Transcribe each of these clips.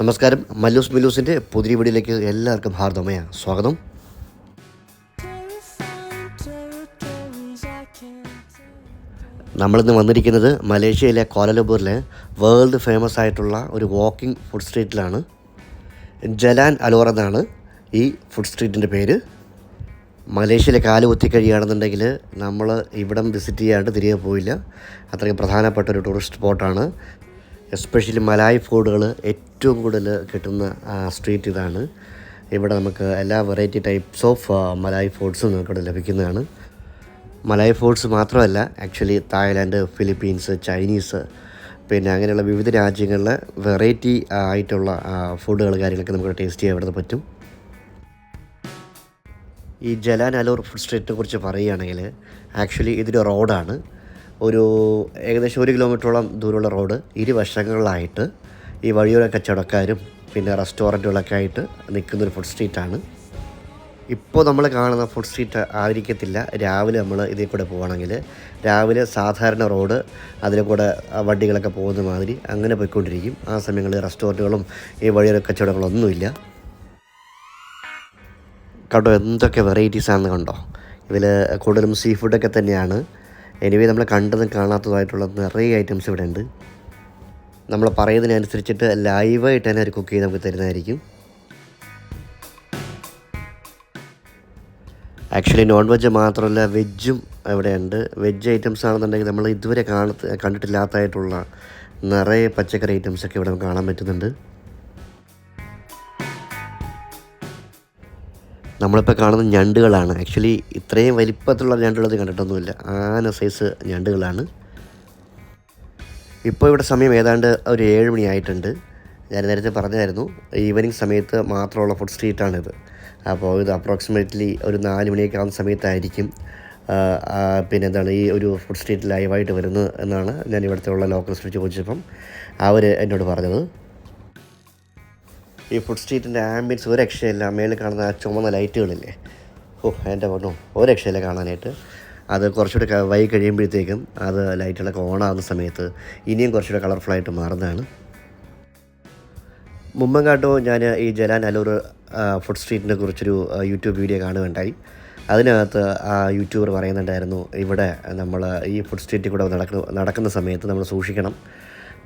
നമസ്കാരം. മല്ലൂസ് മില്ലൂസിൻ്റെ പുതിയ വീഡിയോയിലേക്ക് എല്ലാവർക്കും ഹാർദവമായ സ്വാഗതം. നമ്മളിന്ന് വന്നിരിക്കുന്നത് മലേഷ്യയിലെ കോലലംപൂരിലെ വേൾഡ് ഫേമസ് ആയിട്ടുള്ള ഒരു വാക്കിംഗ് ഫുഡ് സ്ട്രീറ്റിലാണ്. ജലാൻ അലോർ എന്നാണ് ഈ ഫുഡ് സ്ട്രീറ്റിൻ്റെ പേര്. മലേഷ്യയിലെ കാല് കുത്തി കഴിയുകയാണെന്നുണ്ടെങ്കിൽ നമ്മൾ ഇവിടം വിസിറ്റ് ചെയ്യാണ്ട് തിരികെ പോയില്ല. അത്രയും പ്രധാനപ്പെട്ട ഒരു ടൂറിസ്റ്റ് സ്പോട്ടാണ്. എസ്പെഷ്യലി മലായ് ഫുഡുകൾ ഏറ്റവും കൂടുതൽ കിട്ടുന്ന സ്ട്രീറ്റ് ഇതാണ്. ഇവിടെ നമുക്ക് എല്ലാ വെറൈറ്റി ടൈപ്സ് ഓഫ് മലായ് ഫുഡ്സും നമുക്കിവിടെ ലഭിക്കുന്നതാണ്. മലായ് ഫുഡ്സ് മാത്രമല്ല, ആക്ച്വലി തായ്ലാൻഡ്, ഫിലിപ്പീൻസ്, ചൈനീസ്, പിന്നെ അങ്ങനെയുള്ള വിവിധ രാജ്യങ്ങളിലെ വെറൈറ്റി ആയിട്ടുള്ള ഫുഡുകൾ കാര്യങ്ങളൊക്കെ നമുക്ക് ടേസ്റ്റ് ചെയ്യാൻ ഇവിടെ പറ്റും. ഈ ജലാൻ അലോർ ഫുഡ് സ്ട്രീറ്റിനെ കുറിച്ച് പറയുകയാണെങ്കിൽ ആക്ച്വലി ഇതൊരു റോഡാണ്. ഒരു ഏകദേശം 1 കിലോമീറ്ററോളം ദൂരമുള്ള റോഡ്. ഇരുവശങ്ങളിലായിട്ട് ഈ വഴിയോര കച്ചവടക്കാരും പിന്നെ റെസ്റ്റോറൻറ്റുകളൊക്കെ ആയിട്ട് നിൽക്കുന്നൊരു ഫുഡ് സ്ട്രീറ്റാണ്. ഇപ്പോൾ നമ്മൾ കാണുന്ന ഫുഡ് സ്ട്രീറ്റ് ആയിരിക്കത്തില്ല രാവിലെ നമ്മൾ ഇതിൽ കൂടെ പോകണമെങ്കിൽ. രാവിലെ സാധാരണ റോഡ്, അതിൽ കൂടെ വണ്ടികളൊക്കെ പോകുന്ന മാതിരി അങ്ങനെ പോയിക്കൊണ്ടിരിക്കും. ആ സമയങ്ങളിൽ റെസ്റ്റോറൻറ്റുകളും ഈ വഴിയോര കച്ചവടങ്ങളൊന്നുമില്ല. കണ്ടോ എന്തൊക്കെ വെറൈറ്റീസാണെന്ന് കണ്ടോ. ഇതിൽ കൂടുതലും സീ ഫുഡൊക്കെ തന്നെയാണ്. എനിവേ നമ്മൾ കണ്ടതും കാണാത്തതുമായിട്ടുള്ള നിറയെ ഐറ്റംസ് ഇവിടെ ഉണ്ട്. നമ്മൾ പറയുന്നതിനനുസരിച്ചിട്ട് ലൈവായിട്ട് തന്നെ അവർ കുക്ക് ചെയ്ത് നമുക്ക് തരുന്നതായിരിക്കും. ആക്ച്വലി നോൺ വെജ് മാത്രമല്ല വെജും ഇവിടെ ഉണ്ട്. വെജ് ഐറ്റംസ് ആണെന്നുണ്ടെങ്കിൽ നമ്മൾ ഇതുവരെ കണ്ടിട്ടില്ലാത്തതായിട്ടുള്ള നിറയെ പച്ചക്കറി ഐറ്റംസൊക്കെ ഇവിടെ നമുക്ക് കാണാൻ പറ്റുന്നുണ്ട്. നമ്മളിപ്പോൾ കാണുന്ന ഞണ്ടുകളാണ്. ആക്ച്വലി ഇത്രയും വലിപ്പത്തിലുള്ള ഞണ്ടുകളത് കണ്ടിട്ടൊന്നുമില്ല. ആന സൈസ് ഞണ്ടുകളാണ്. ഇപ്പോൾ ഇവിടെ സമയം ഏതാണ്ട് ഒരു 7 മണിയായിട്ടുണ്ട്. ഞാൻ നേരത്തെ പറഞ്ഞായിരുന്നു ഈവനിങ് സമയത്ത് മാത്രമുള്ള ഫുഡ് സ്ട്രീറ്റാണിത്. അപ്പോൾ ഇത് അപ്രോക്സിമേറ്റ്ലി ഒരു 4 മണിയൊക്കെ ആവുന്ന സമയത്തായിരിക്കും പിന്നെ എന്താണ് ഈ ഒരു ഫുഡ് സ്ട്രീറ്റ് ലൈവായിട്ട് വരുന്നത് എന്നാണ് ഞാൻ ഇവിടുത്തെ ഉള്ള ലോക്കൽസ് വിളിച്ച് ചോദിച്ചപ്പം അവർ എന്നോട് പറഞ്ഞത്. ഈ ഫുഡ് സ്ട്രീറ്റിൻ്റെ ആംബിയൻസ് ഒരു രക്ഷയില്ല. മേളിൽ കാണുന്ന ആ ചുമന്ന ലൈറ്റുകളില്ലേ, എൻ്റെ പറഞ്ഞു ഒരു രക്ഷയില്ല കാണാനായിട്ട്. അത് കുറച്ചുകൂടെ വൈകി കഴിയുമ്പോഴത്തേക്കും അത് ലൈറ്റുകളൊക്കെ ഓണാകുന്ന സമയത്ത് ഇനിയും കുറച്ചുകൂടെ കളർഫുള്ളായിട്ട് മാറുന്നതാണ്. മുമ്പെങ്ങാട്ടോ ഞാൻ ഈ ജലാൻ അലോർ ഫുഡ് സ്ട്രീറ്റിനെ കുറിച്ചൊരു യൂട്യൂബ് വീഡിയോ കാണുകയുണ്ടായി. അതിനകത്ത് ആ യൂട്യൂബർ പറയുന്നുണ്ടായിരുന്നു, ഇവിടെ നമ്മൾ ഈ ഫുഡ് സ്ട്രീറ്റിൽ കൂടെ നടക്കുന്ന സമയത്ത് നമ്മൾ സൂക്ഷിക്കണം.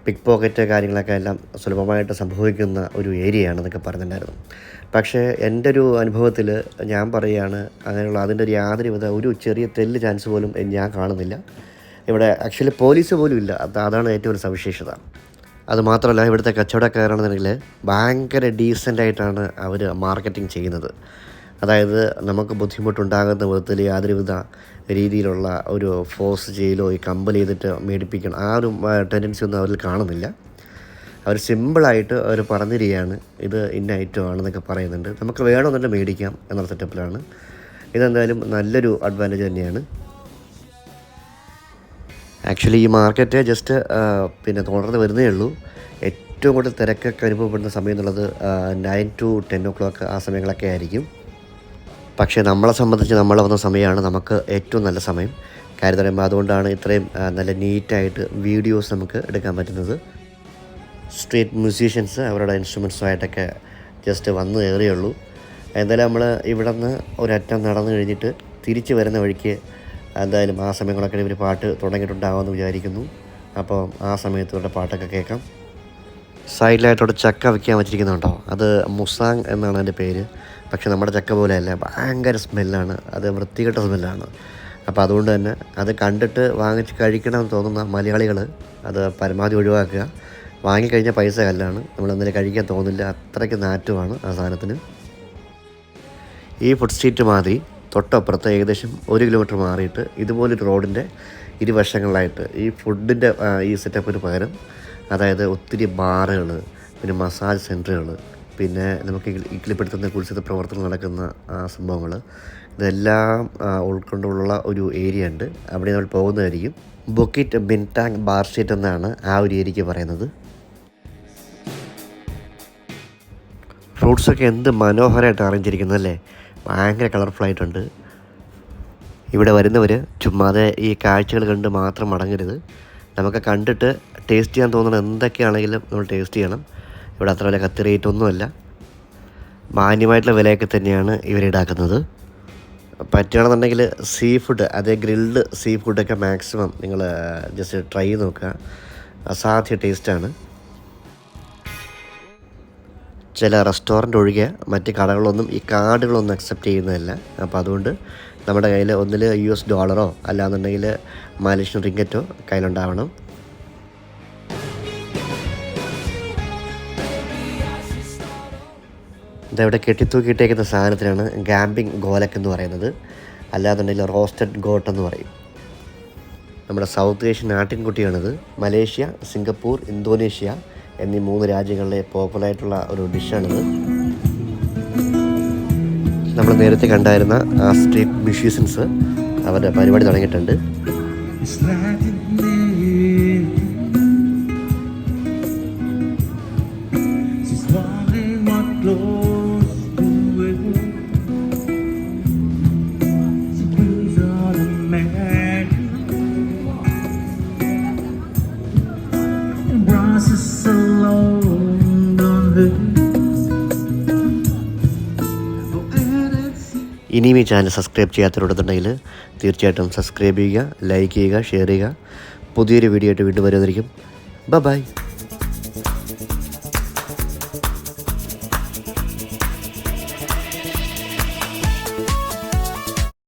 പിക്ക് പോക്കറ്റ് കാര്യങ്ങളൊക്കെ എല്ലാം സുലഭമായിട്ട് സംഭവിക്കുന്ന ഒരു ഏരിയയാണെന്നൊക്കെ പറയുന്നുണ്ടായിരുന്നു. പക്ഷേ എൻ്റെ ഒരു അനുഭവത്തിൽ ഞാൻ പറയുകയാണ്, അങ്ങനെയുള്ള അതിൻ്റെ ഒരു യാതൊരുവിധ ഒരു ചെറിയ തെല്ല് ചാൻസ് പോലും ഞാൻ കാണുന്നില്ല. ഇവിടെ ആക്ച്വലി പോലീസ് പോലും ഇല്ല. അതാണ് ഏറ്റവും ഒരു സവിശേഷത. അതുമാത്രമല്ല, ഇവിടുത്തെ കച്ചവടക്കാരാണെന്നുണ്ടെങ്കിൽ ഭയങ്കര ഡീസൻ്റായിട്ടാണ് അവർ മാർക്കറ്റിംഗ് ചെയ്യുന്നത്. അതായത് നമുക്ക് ബുദ്ധിമുട്ടുണ്ടാകുന്ന വിധത്തിൽ യാതൊരുവിധ രീതിയിലുള്ള ഒരു ഫോഴ്സ് ചെയ്യലോ ഈ കമ്പൽ ചെയ്തിട്ട് മേടിപ്പിക്കണം ആ ഒരു ടെൻഡൻസി ഒന്നും അവരിൽ കാണുന്നില്ല. അവർ സിമ്പിളായിട്ട് അവർ പറഞ്ഞിരിക്കുകയാണ്, ഇത് ഇന്ന ഐറ്റം ആണെന്നൊക്കെ പറയുന്നുണ്ട്. നമുക്ക് വേണമെന്നുണ്ടെങ്കിൽ മേടിക്കാം എന്നുള്ള സെറ്റപ്പിലാണ്. ഇതെന്തായാലും നല്ലൊരു അഡ്വാൻറ്റേജ് തന്നെയാണ്. ആക്ച്വലി ഈ മാർക്കറ്റ് ജസ്റ്റ് പിന്നെ തുടർന്ന് വരുന്നേ ഉള്ളൂ. ഏറ്റവും കൂടുതൽ തിരക്കൊക്കെ അനുഭവപ്പെടുന്ന സമയം എന്നുള്ളത് 9 to 10 o'clock ആ സമയങ്ങളൊക്കെ ആയിരിക്കും. പക്ഷേ നമ്മളെ സംബന്ധിച്ച് നമ്മൾ വന്ന സമയമാണ് നമുക്ക് ഏറ്റവും നല്ല സമയം. കാര്യം പറയുമ്പോൾ അതുകൊണ്ടാണ് ഇത്രയും നല്ല നീറ്റായിട്ട് വീഡിയോസ് നമുക്ക് എടുക്കാൻ പറ്റുന്നത്. സ്ട്രീറ്റ് മ്യൂസീഷ്യൻസ് അവരുടെ ഇൻസ്ട്രുമെൻസുമായിട്ടൊക്കെ ജസ്റ്റ് വന്ന് കയറിയുള്ളൂ. എന്തായാലും നമ്മൾ ഇവിടെ നിന്ന് ഒരറ്റം നടന്നു കഴിഞ്ഞിട്ട് തിരിച്ച് വരുന്ന വഴിക്ക് എന്തായാലും ആ സമയങ്ങളൊക്കെ ഇവർ പാട്ട് തുടങ്ങിയിട്ടുണ്ടാകുമെന്ന് വിചാരിക്കുന്നു. അപ്പോൾ ആ സമയത്ത് ഇവരുടെ പാട്ടൊക്കെ കേൾക്കാം. സൈഡിലായിട്ടോടെ ചക്ക വയ്ക്കാൻ വെച്ചിരിക്കുന്നുണ്ടോ, അത് മുസാങ് എന്നാണ് അതിൻ്റെ പേര്. പക്ഷെ നമ്മുടെ ചക്ക പോലെയല്ല, ഭയങ്കര സ്മെല്ലാണ്, അത് വൃത്തികെട്ട സ്മെല്ലാണ്. അപ്പോൾ അതുകൊണ്ട് തന്നെ അത് കണ്ടിട്ട് വാങ്ങിച്ച് കഴിക്കണമെന്ന് തോന്നുന്ന മലയാളികൾ അത് പരമാവധി ഒഴിവാക്കുക. വാങ്ങിക്കഴിഞ്ഞാൽ പൈസ കല്ലാണ്, നമ്മളെന്തെങ്കിലും കഴിക്കാൻ തോന്നില്ല, അത്രയ്ക്ക് നാറ്റുമാണ് ആ സാധനത്തിന്. ഈ ഫുഡ് സ്ട്രീറ്റ് മാതിരി തൊട്ടപ്പുറത്ത് ഏകദേശം 1 കിലോമീറ്റർ മാറിയിട്ട് ഇതുപോലൊരു റോഡിൻ്റെ ഇരുവശങ്ങളിലായിട്ട് ഈ ഫുഡിൻ്റെ ഈ സെറ്റപ്പിന് പകരം, അതായത് ഒത്തിരി ബാറുകൾ, പിന്നെ മസാജ് സെൻറ്ററുകൾ, പിന്നെ നമുക്ക് ഇക്കിളിപ്പെടുത്തുന്ന കുളിച്ചത് പ്രവർത്തനം നടക്കുന്ന സംഭവങ്ങൾ, ഇതെല്ലാം ഉൾക്കൊണ്ടുള്ള ഒരു ഏരിയ ഉണ്ട്. അവിടെ നമ്മൾ പോകുന്നതായിരിക്കും. ബുക്കിറ്റ് ബിൻടാങ് ബാർ സ്ട്രീറ്റ് എന്നാണ് ആ ഒരു ഏരിയയ്ക്ക് പറയുന്നത്. ഫ്രൂട്ട്സൊക്കെ എന്ത് മനോഹരമായിട്ട് അറേഞ്ച് ചെയ്തിരിക്കുന്നതല്ലേ, ഭയങ്കര കളർഫുള്ളായിട്ടുണ്ട്. ഇവിടെ വരുന്നവർ ചുമ്മാതെ ഈ കാഴ്ചകൾ കണ്ട് മാത്രം മടങ്ങരുത്. നമുക്ക് കണ്ടിട്ട് ടേസ്റ്റ് ചെയ്യാൻ തോന്നുന്ന എന്തൊക്കെയാണെങ്കിലും നമ്മൾ ടേസ്റ്റ് ചെയ്യണം. ഇവിടെ അത്ര വലിയ കത്തി റേറ്റ് ഒന്നുമല്ല, മാന്യമായിട്ടുള്ള വിലയൊക്കെ തന്നെയാണ് ഇവർ ഈടാക്കുന്നത്. പറ്റുകയാണെന്നുണ്ടെങ്കിൽ സീ ഫുഡ്, അതേ ഗ്രിൽഡ് സീ ഫുഡൊക്കെ മാക്സിമം നിങ്ങൾ ജസ്റ്റ് ട്രൈ ചെയ്ത് നോക്കുക. അസാധ്യ ടേസ്റ്റാണ്. ചില റെസ്റ്റോറൻറ്റ് ഒഴികെ മറ്റ് കടകളൊന്നും ഈ കാർഡുകളൊന്നും അക്സെപ്റ്റ് ചെയ്യുന്നതല്ല. അപ്പോൾ അതുകൊണ്ട് നമ്മുടെ കയ്യിൽ ഒന്നിൽ $US അല്ലാന്നുണ്ടെങ്കിൽ മലേഷ്യൻ റിങ്കറ്റോ കയ്യിലുണ്ടാവണം. ഇതവിടെ കെട്ടിത്തൂക്കിയിട്ടേക്കുന്ന സാധനത്തിനാണ് ഗാമ്പിംഗ് ഗോലക്ക് എന്ന് പറയുന്നത്, അല്ലാന്നുണ്ടെങ്കിൽ റോസ്റ്റഡ് ഗോട്ട് എന്ന് പറയും. നമ്മുടെ സൗത്ത് ഏഷ്യൻ ആട്ടിൻകുട്ടിയാണിത്. മലേഷ്യ, സിംഗപ്പൂർ, ഇന്തോനേഷ്യ എന്നീ 3 രാജ്യങ്ങളിലെ പോപ്പുലറായിട്ടുള്ള ഒരു ഡിഷാണിത്. നമ്മൾ നേരത്തെ കണ്ടായിരുന്ന ആ സ്ട്രീറ്റ് മ്യൂസീഷ്യൻസ് അവരുടെ പരിപാടി തുടങ്ങിയിട്ടുണ്ട്. ഇനിയും ഈ ചാനൽ സബ്സ്ക്രൈബ് ചെയ്യാത്തവരുണ്ടെന്നുണ്ടെങ്കിൽ തീർച്ചയായിട്ടും സബ്സ്ക്രൈബ് ചെയ്യുക, ലൈക്ക് ചെയ്യുക, ഷെയർ ചെയ്യുക. പുതിയൊരു വീഡിയോ ആയിട്ട് വീണ്ടും വരുന്നതായിരിക്കും. ബൈ.